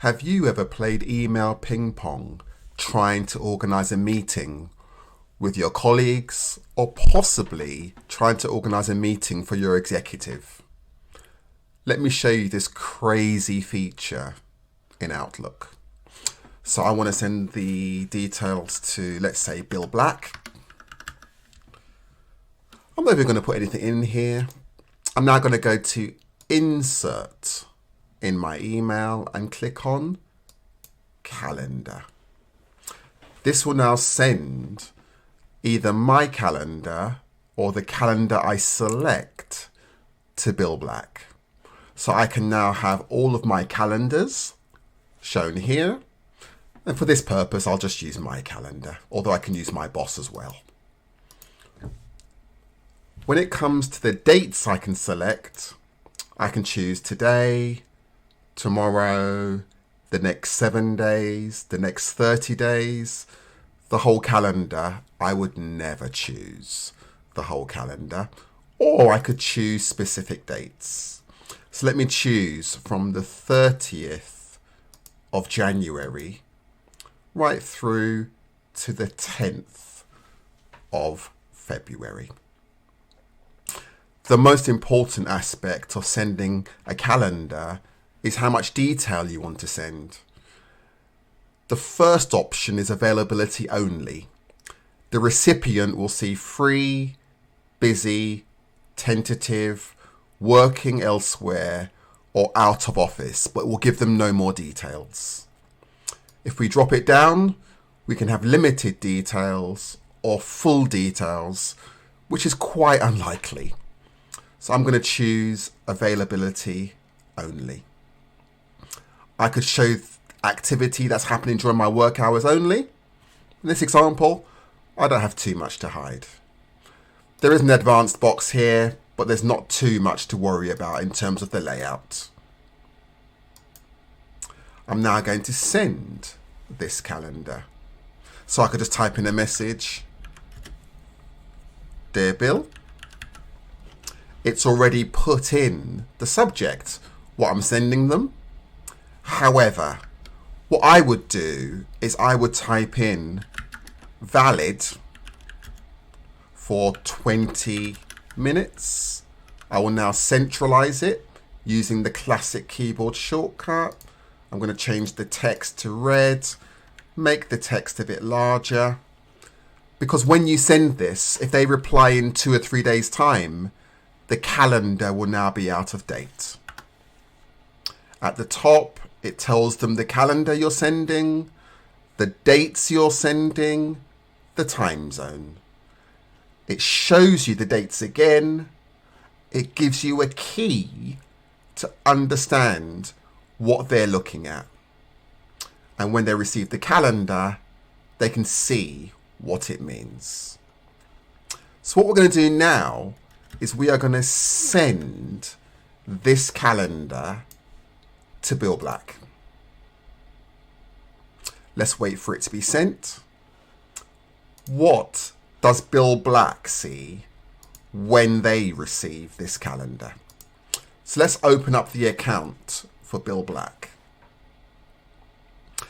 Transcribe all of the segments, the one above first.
Have you ever played email ping pong trying to organise a meeting with your colleagues or possibly trying to organise a meeting for your executive? Let me show you this crazy feature in Outlook. So I want to send the details to, let's say, Bill Black. I'm not even going to put anything in here. I'm now going to go to Insert in my email and click on Calendar. This will now send either my calendar or the calendar I select to Bill Black. So I can now have all of my calendars shown here. And for this purpose, I'll just use my calendar, although I can use my boss as well. When it comes to the dates I can select, I can choose today, tomorrow, the next 7 days, the next 30 days, the whole calendar. I would never choose the whole calendar, or I could choose specific dates. So let me choose from the 30th of January right through to the 10th of February. The most important aspect of sending a calendar is how much detail you want to send. The first option is availability only. The recipient will see free, busy, tentative, working elsewhere, or out of office, but will give them no more details. If we drop it down, we can have limited details or full details, which is quite unlikely. So I'm going to choose availability only. I could show activity that's happening during my work hours only. In this example, I don't have too much to hide. There is an advanced box here, but there's not too much to worry about in terms of the layout. I'm now going to send this calendar. So I could just type in a message. Dear Bill. It's already put in the subject, what I'm sending them. However, what I would do is I would type in valid for 20 minutes. I will now centralize it using the classic keyboard shortcut. I'm going to change the text to red, make the text a bit larger. Because when you send this, if they reply in 2 or 3 days' time, the calendar will now be out of date. At the top, it tells them the calendar you're sending, the dates you're sending, the time zone. It shows you the dates again. It gives you a key to understand what they're looking at. And when they receive the calendar, they can see what it means. So what we're going to do now is we are going to send this calendar to Bill Black. Let's wait for it to be sent. What does Bill Black see when they receive this calendar? So let's open up the account for Bill Black.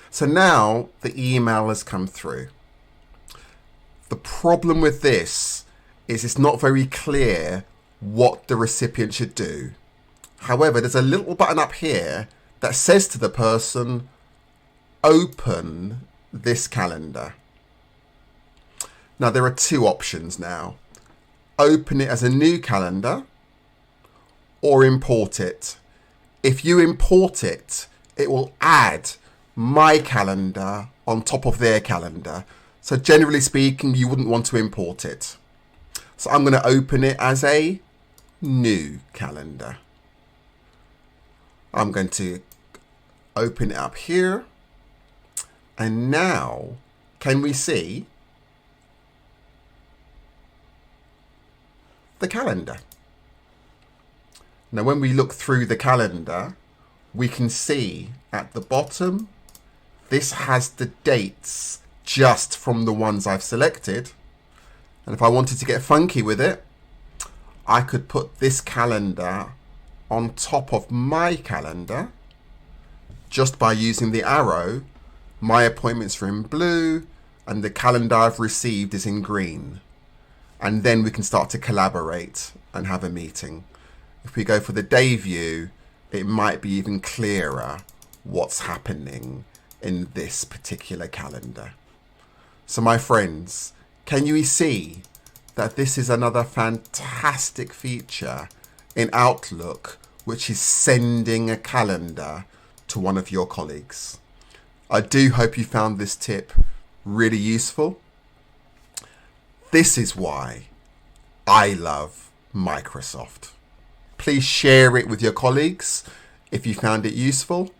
So now the email has come through. The problem with this is it's not very clear what the recipient should do. However, there's a little button up here that says to the person, open this calendar. Now there are two options now. Open it as a new calendar or import it. If you import it, it will add my calendar on top of their calendar. So generally speaking, you wouldn't want to import it. So I'm going to open it as a new calendar. I'm going to open it up here. And now, can we see the calendar? Now, when we look through the calendar, we can see at the bottom, this has the dates just from the ones I've selected. And if I wanted to get funky with it, I could put this calendar on top of my calendar just by using the arrow, my appointments are in blue and the calendar I've received is in green. And then we can start to collaborate and have a meeting. If we go for the day view, it might be even clearer what's happening in this particular calendar. So my friends, can you see that this is another fantastic feature in Outlook, which is sending a calendar to one of your colleagues? I do hope you found this tip really useful. This is why I love Microsoft. Please share it with your colleagues if you found it useful,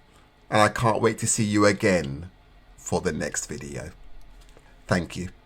and I can't wait to see you again for the next video. Thank you.